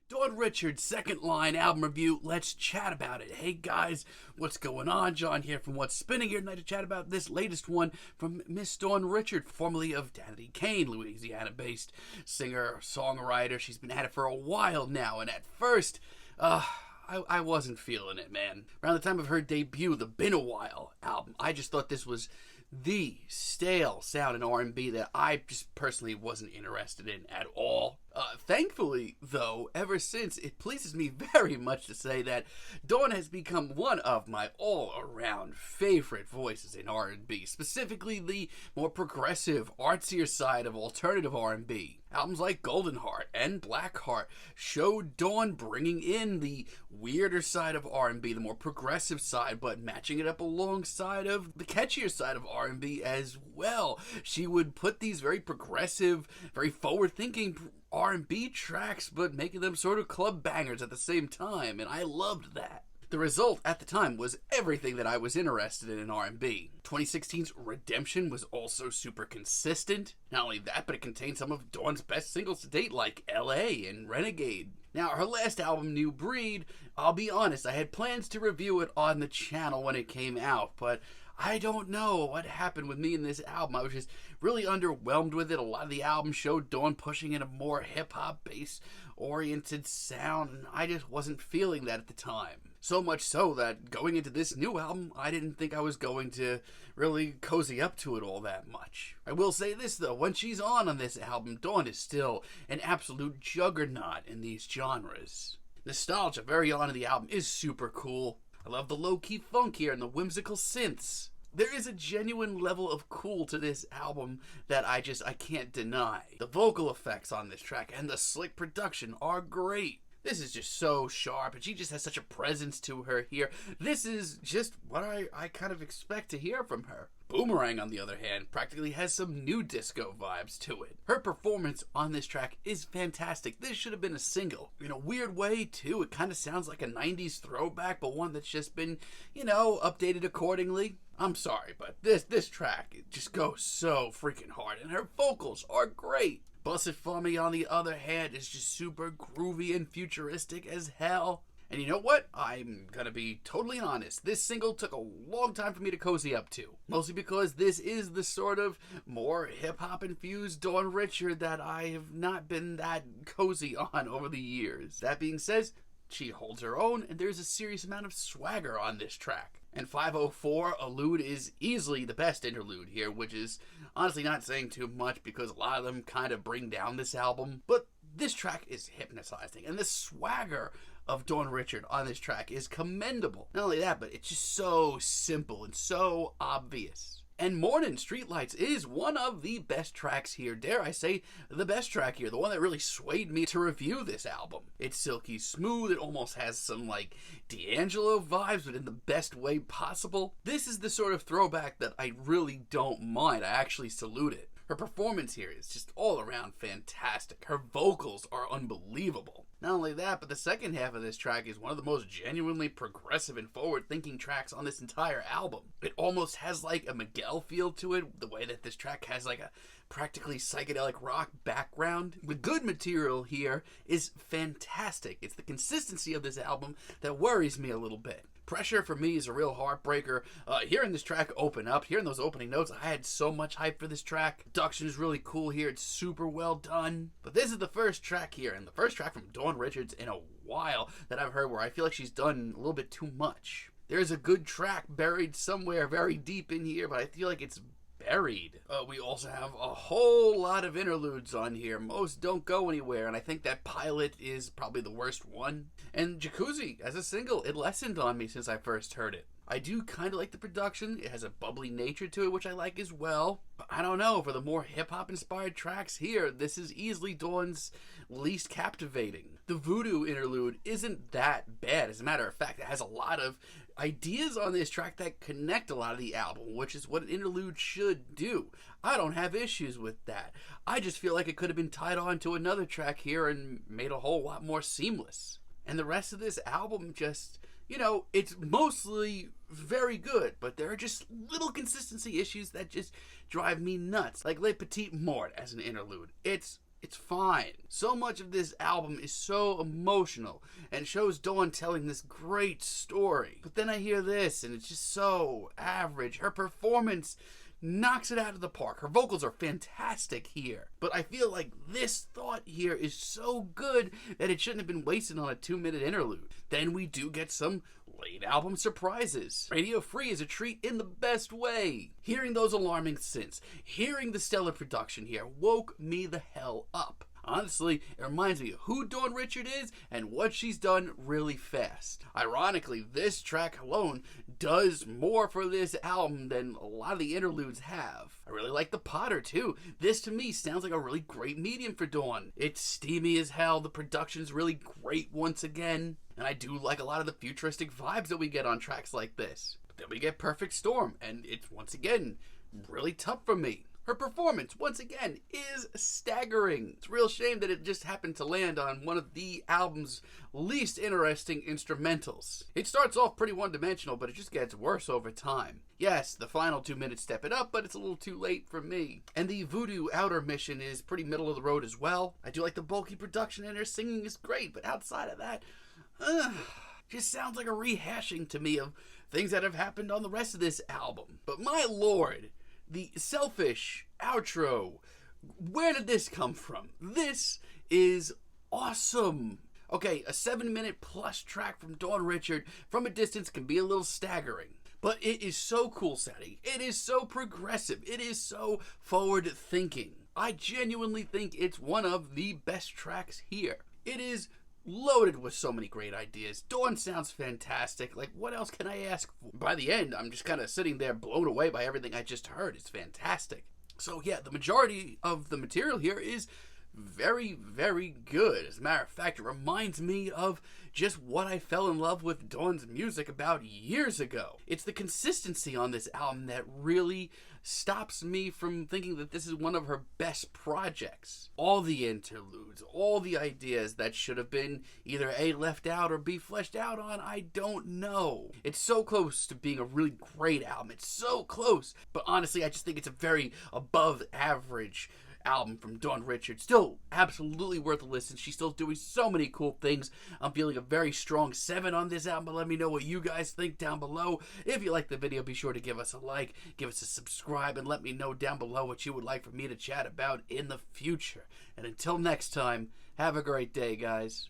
Dawn Richards' second line album review. Let's chat about it. Hey guys, what's going on? John here from What's Spinning here tonight to chat about this latest one from Miss Dawn Richard, formerly of Danity Kane, Louisiana-based singer-songwriter. She's been at it for a while now, and at first, I wasn't feeling it, man. Around the time of her debut, the Been a While album, I just thought this was the stale sound in R&B that I just personally wasn't interested in at all. Thankfully, though, ever since, it pleases me very much to say that Dawn has become one of my all-around favorite voices in R&B, specifically the more progressive, artsier side of alternative R&B. Albums like Golden Heart and Black Heart showed Dawn bringing in the weirder side of R&B, the more progressive side, but matching it up alongside of the catchier side of R&B as well. She would put these very progressive, very forward-thinking R&B tracks, but making them sort of club bangers at the same time, and I loved that. The result at the time was everything that I was interested in R&B. 2016's Redemption was also super consistent. Not only that, but it contained some of Dawn's best singles to date, like LA and Renegade. Now, her last album, New Breed, I'll be honest, I had plans to review it on the channel when it came out, but I don't know what happened with me in this album. I was just really underwhelmed with it. A lot of the album showed Dawn pushing in a more hip-hop bass-oriented sound, and I just wasn't feeling that at the time. So much so that going into this new album, I didn't think I was going to really cozy up to it all that much. I will say this, though. When she's on this album, Dawn is still an absolute juggernaut in these genres. Nostalgia, very on in the album, is super cool. I love the low-key funk here and the whimsical synths. There is a genuine level of cool to this album that I can't deny. The vocal effects on this track and the slick production are great. This is just so sharp, and she just has such a presence to her here. This is just what I kind of expect to hear from her. Boomerang, on the other hand, practically has some new disco vibes to it. Her performance on this track is fantastic. This should have been a single. In a weird way, too, it kind of sounds like a 90s throwback, but one that's just been, updated accordingly. I'm sorry, but this track, it just goes so freaking hard, and her vocals are great. Bust It For Me, on the other hand, is just super groovy and futuristic as hell. And you know what? I'm gonna be totally honest. This single took a long time for me to cozy up to. Mostly because this is the sort of more hip-hop infused Dawn Richard that I have not been that cozy on over the years. That being said, she holds her own, and there's a serious amount of swagger on this track. And 504 Allude is easily the best interlude here, which is honestly not saying too much because a lot of them kind of bring down this album. But this track is hypnotizing, and the swagger of Dawn Richard on this track is commendable. Not only that, but it's just so simple and so obvious. And Morning Streetlights is one of the best tracks here. Dare I say, the best track here. The one that really swayed me to review this album. It's silky smooth. It almost has some, D'Angelo vibes, but in the best way possible. This is the sort of throwback that I really don't mind. I actually salute it. Her performance here is just all around fantastic. Her vocals are unbelievable. Not only that, but the second half of this track is one of the most genuinely progressive and forward-thinking tracks on this entire album. It almost has a Miguel feel to it, the way that this track has a practically psychedelic rock background. The good material here is fantastic. It's the consistency of this album that worries me a little bit. Pressure for me is a real heartbreaker. Hearing this track open up, hearing those opening notes, I had so much hype for this track. Production is really cool here. It's super well done. But this is the first track here, and the first track from Dawn Richards in a while that I've heard where I feel like she's done a little bit too much. There's a good track buried somewhere very deep in here, but I feel like it's buried. We also have a whole lot of interludes on here. Most don't go anywhere, and I think that Pilot is probably the worst one. And Jacuzzi, as a single, it lessened on me since I first heard it. I do kind of like the production. It has a bubbly nature to it, which I like as well. But I don't know, for the more hip-hop inspired tracks here, this is easily Dawn's least captivating. The Voodoo interlude isn't that bad. As a matter of fact, it has a lot of ideas on this track that connect a lot of the album, which is what an interlude should do. I don't have issues with that. I just feel like it could have been tied on to another track here and made a whole lot more seamless. And the rest of this album just, it's mostly very good, but there are just little consistency issues that just drive me nuts. Like Le Petit Mort as an interlude. It's it's fine. So much of this album is so emotional and shows Dawn telling this great story. But then I hear this and it's just so average. Her performance knocks it out of the park. Her vocals are fantastic here. But I feel like this thought here is so good that it shouldn't have been wasted on a 2-minute interlude. Then we do get some late album surprises. Radio Free is a treat in the best way. Hearing those alarming synths, hearing the stellar production here woke me the hell up. Honestly, it reminds me of who Dawn Richard is and what she's done really fast. Ironically, this track alone does more for this album than a lot of the interludes have. I really like the Potter too. This to me sounds like a really great medium for Dawn. It's steamy as hell, the production's really great once again, and I do like a lot of the futuristic vibes that we get on tracks like this. But then we get Perfect Storm, and it's once again really tough for me. Her performance, once again, is staggering. It's a real shame that it just happened to land on one of the album's least interesting instrumentals. It starts off pretty one-dimensional, but it just gets worse over time. Yes, the final 2 minutes step it up, but it's a little too late for me. And the Voodoo Outer mission is pretty middle of the road as well. I do like the bulky production and her singing is great, but outside of that, just sounds like a rehashing to me of things that have happened on the rest of this album. But my lord, the Selfish outro, where did this come from? This is awesome. Okay, a 7-minute plus track from Dawn Richard from a distance can be a little staggering, but it is so cool sounding. It is so progressive. It is so forward thinking. I genuinely think it's one of the best tracks here. It is loaded with so many great ideas. Dawn sounds fantastic. Like, what else can I ask for? By the end, I'm just kind of sitting there blown away by everything I just heard. It's fantastic. So yeah, the majority of the material here is very, very good. As a matter of fact, it reminds me of just what I fell in love with Dawn's music about years ago. It's the consistency on this album that really stops me from thinking that this is one of her best projects. All the interludes, all the ideas that should have been either A, left out or B, fleshed out on, I don't know. It's so close to being a really great album. It's so close. But honestly, I just think it's a very above average album from Dawn Richard. Still absolutely worth a listen. She's still doing so many cool things. I'm feeling a very strong 7 on this album, but let me know what you guys think down below. If you like the video, be sure to give us a like, give us a subscribe, and let me know down below what you would like for me to chat about in the future. And until next time, have a great day, guys.